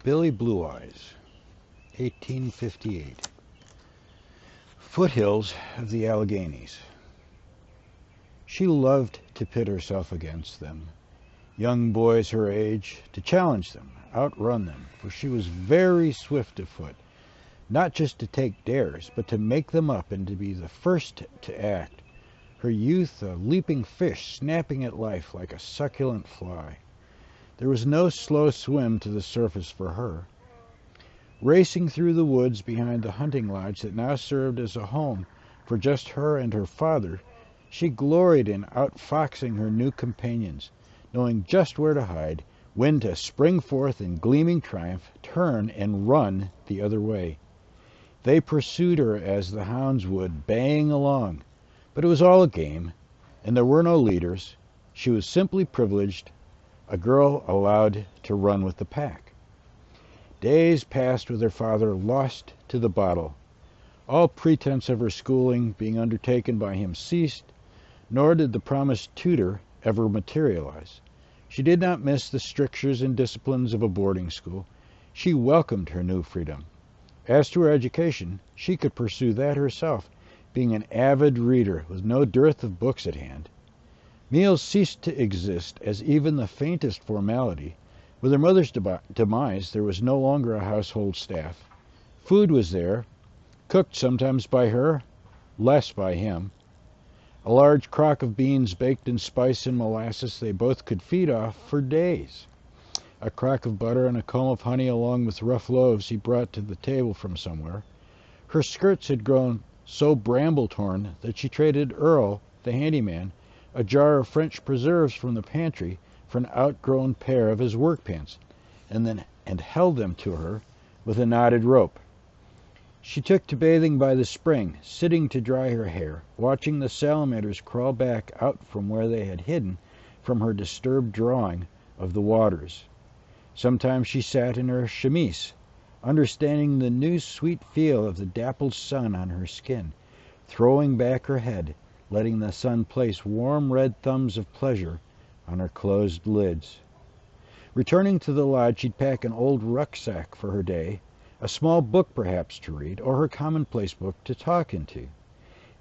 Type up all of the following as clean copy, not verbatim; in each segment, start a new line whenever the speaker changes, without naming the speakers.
Billy Blue Eyes, 1858. Foothills of the Alleghenies. She loved to pit herself against them, young boys her age, to challenge them, outrun them, for she was very swift of foot, not just to take dares, but to make them up and to be the first to act, her youth a leaping fish snapping at life like a succulent fly. There was no slow swim to the surface for her. Racing through the woods behind the hunting lodge that now served as a home for just her and her father, she gloried in outfoxing her new companions, knowing just where to hide, when to spring forth in gleaming triumph, turn and run the other way. They pursued her as the hounds would, baying along, but it was all a game, and there were no leaders. She was simply privileged, a girl allowed to run with the pack. Days passed with her father lost to the bottle. All pretense of her schooling being undertaken by him ceased, nor did the promised tutor ever materialize. She did not miss the strictures and disciplines of a boarding school. She welcomed her new freedom. As to her education, she could pursue that herself, being an avid reader with no dearth of books at hand. Meals ceased to exist as even the faintest formality. With her mother's demise, there was no longer a household staff. Food was there, cooked sometimes by her, less by him. A large crock of beans baked in spice and molasses they both could feed off for days. A crock of butter and a comb of honey along with rough loaves he brought to the table from somewhere. Her skirts had grown so bramble-torn that she traded Earl, the handyman, a jar of French preserves from the pantry for an outgrown pair of his work pants, and held them to her with a knotted rope. She took to bathing by the spring, sitting to dry her hair, watching the salamanders crawl back out from where they had hidden from her disturbed drawing of the waters. Sometimes she sat in her chemise, understanding the new sweet feel of the dappled sun on her skin, throwing back her head, letting the sun place warm red thumbs of pleasure on her closed lids. Returning to the lodge, she'd pack an old rucksack for her day, a small book perhaps to read, or her commonplace book to talk into.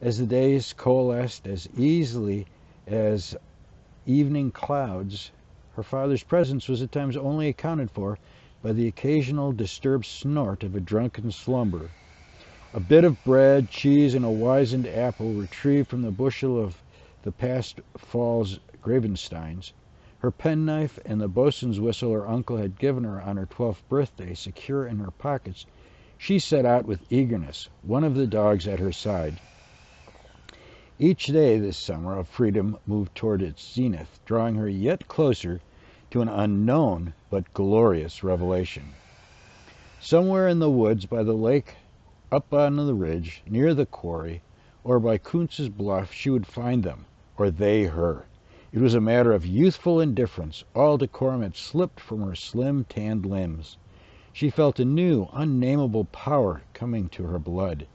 As the days coalesced as easily as evening clouds, her father's presence was at times only accounted for by the occasional disturbed snort of a drunken slumber. A bit of bread, cheese, and a wizened apple retrieved from the bushel of the past fall's Gravensteins, her penknife and the boatswain's whistle her uncle had given her on her 12th birthday secure in her pockets, she set out with eagerness, one of the dogs at her side. Each day this summer of freedom moved toward its zenith, drawing her yet closer to an unknown but glorious revelation. Somewhere in the woods by the lake, up on the ridge, near the quarry, or by Kuntz's bluff, she would find them, or they her. It was a matter of youthful indifference. All decorum had slipped from her slim, tanned limbs. She felt a new, unnameable power coming to her blood.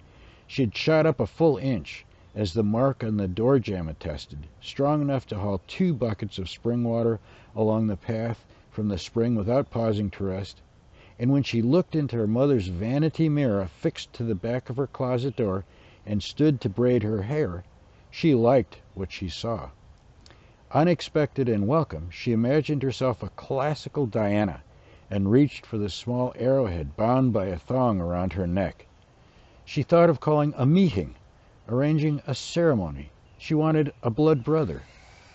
She had shot up a full inch, as the mark on the door jamb attested, strong enough to haul 2 buckets of spring water along the path from the spring without pausing to rest. And when she looked into her mother's vanity mirror fixed to the back of her closet door and stood to braid her hair, she liked what she saw. Unexpected and welcome, she imagined herself a classical Diana and reached for the small arrowhead bound by a thong around her neck. She thought of calling a meeting, arranging a ceremony. She wanted a blood brother.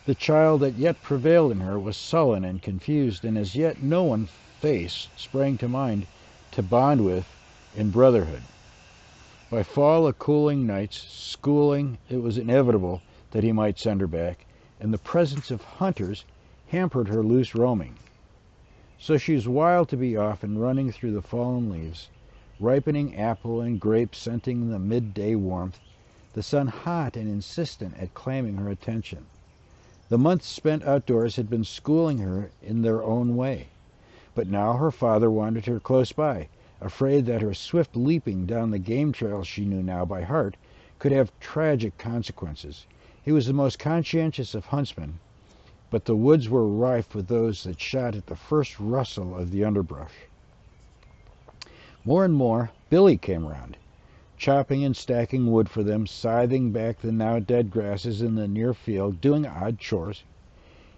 The child that yet prevailed in her was sullen and confused, and as yet no one face sprang to mind to bond with in brotherhood. By fall a cooling night's schooling, it was inevitable that he might send her back, and the presence of hunters hampered her loose roaming. So she was wild to be off and running through the fallen leaves, ripening apple and grape scenting the midday warmth, the sun hot and insistent at claiming her attention. The months spent outdoors had been schooling her in their own way, but now her father wanted her close by, afraid that her swift leaping down the game trail she knew now by heart could have tragic consequences. He was the most conscientious of huntsmen, but the woods were rife with those that shot at the first rustle of the underbrush. More and more, Billy came round, chopping and stacking wood for them, scything back the now dead grasses in the near field, doing odd chores.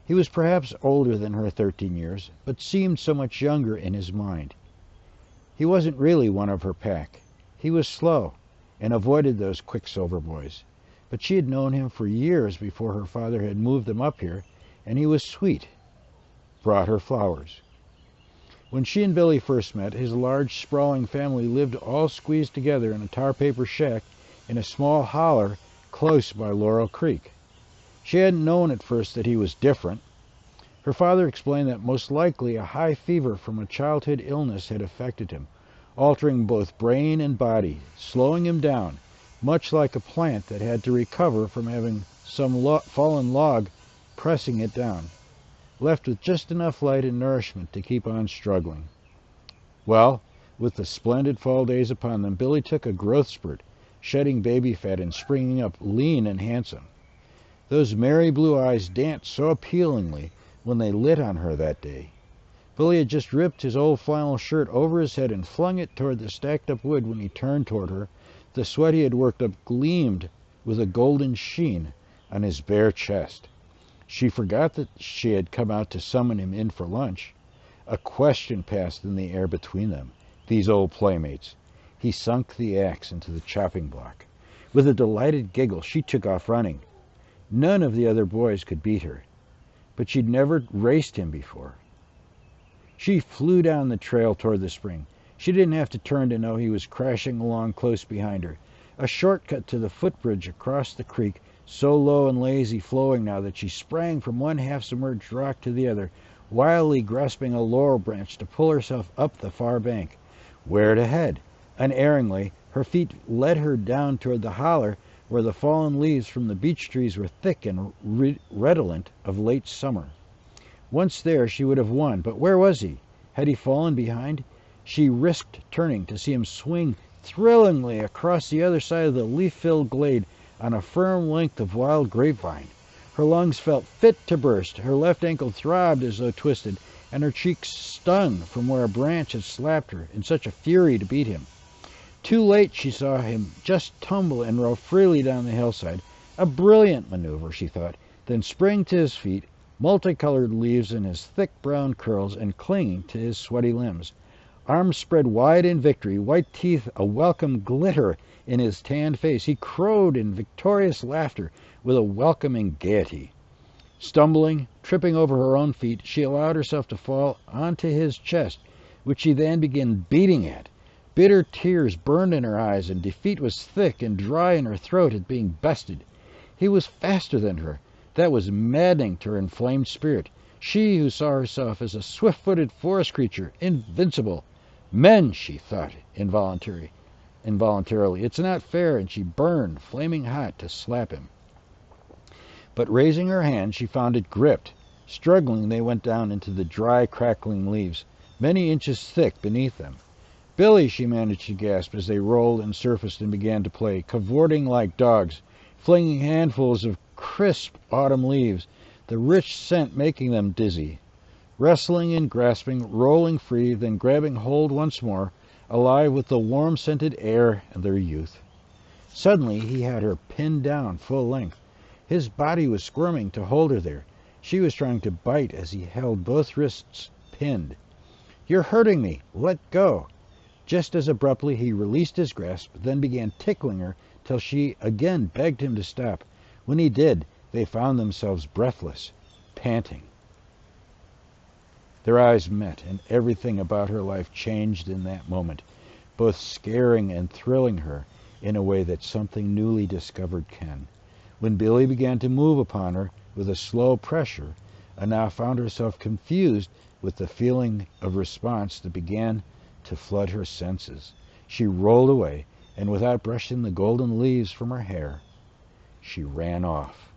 He was perhaps older than her 13 years, but seemed so much younger in his mind. He wasn't really one of her pack. He was slow, and avoided those Quicksilver boys. But she had known him for years before her father had moved them up here, and he was sweet, brought her flowers. When she and Billy first met, his large, sprawling family lived all squeezed together in a tar-paper shack in a small holler close by Laurel Creek. She hadn't known at first that he was different. Her father explained that most likely a high fever from a childhood illness had affected him, altering both brain and body, slowing him down, much like a plant that had to recover from having some fallen log pressing it down, left with just enough light and nourishment to keep on struggling. Well, with the splendid fall days upon them, Billy took a growth spurt, shedding baby fat and springing up lean and handsome. Those merry blue eyes danced so appealingly when they lit on her that day. Billy had just ripped his old flannel shirt over his head and flung it toward the stacked-up wood when he turned toward her. The sweat he had worked up gleamed with a golden sheen on his bare chest. She forgot that she had come out to summon him in for lunch. A question passed in the air between them, these old playmates. He sunk the axe into the chopping block. With a delighted giggle, she took off running. None of the other boys could beat her, but she'd never raced him before. She flew down the trail toward the spring. She didn't have to turn to know he was crashing along close behind her. A shortcut to the footbridge across the creek, so low and lazy flowing now that she sprang from one half-submerged rock to the other, wildly grasping a laurel branch to pull herself up the far bank. Where to head? Unerringly, her feet led her down toward the holler where the fallen leaves from the beech trees were thick and redolent of late summer. Once there, she would have won, but where was he? Had he fallen behind? She risked turning to see him swing thrillingly across the other side of the leaf-filled glade on a firm length of wild grapevine. Her lungs felt fit to burst, her left ankle throbbed as though twisted, and her cheeks stung from where a branch had slapped her in such a fury to beat him. Too late she saw him just tumble and roll freely down the hillside. A brilliant maneuver, she thought, then spring to his feet, multicolored leaves in his thick brown curls and clinging to his sweaty limbs. Arms spread wide in victory, white teeth a welcome glitter in his tanned face. He crowed in victorious laughter with a welcoming gaiety. Stumbling, tripping over her own feet, she allowed herself to fall onto his chest, which she then began beating at. Bitter tears burned in her eyes, and defeat was thick and dry in her throat at being bested. He was faster than her. That was maddening to her inflamed spirit. She who saw herself as a swift-footed forest creature, invincible. Men, she thought involuntarily. It's not fair, and she burned, flaming hot, to slap him. But raising her hand, she found it gripped. Struggling, they went down into the dry, crackling leaves, many inches thick beneath them. "Billy," she managed to gasp as they rolled and surfaced and began to play, cavorting like dogs, flinging handfuls of crisp autumn leaves, the rich scent making them dizzy. Wrestling and grasping, rolling free, then grabbing hold once more, alive with the warm-scented air and their youth. Suddenly he had her pinned down full length. His body was squirming to hold her there. She was trying to bite as he held both wrists pinned. "You're hurting me. Let go." Just as abruptly he released his grasp, then began tickling her till she again begged him to stop. When he did, they found themselves breathless, panting. Their eyes met, and everything about her life changed in that moment, both scaring and thrilling her in a way that something newly discovered can. When Billy began to move upon her with a slow pressure, Anna found herself confused with the feeling of response that began to flood her senses. She rolled away, and without brushing the golden leaves from her hair, she ran off.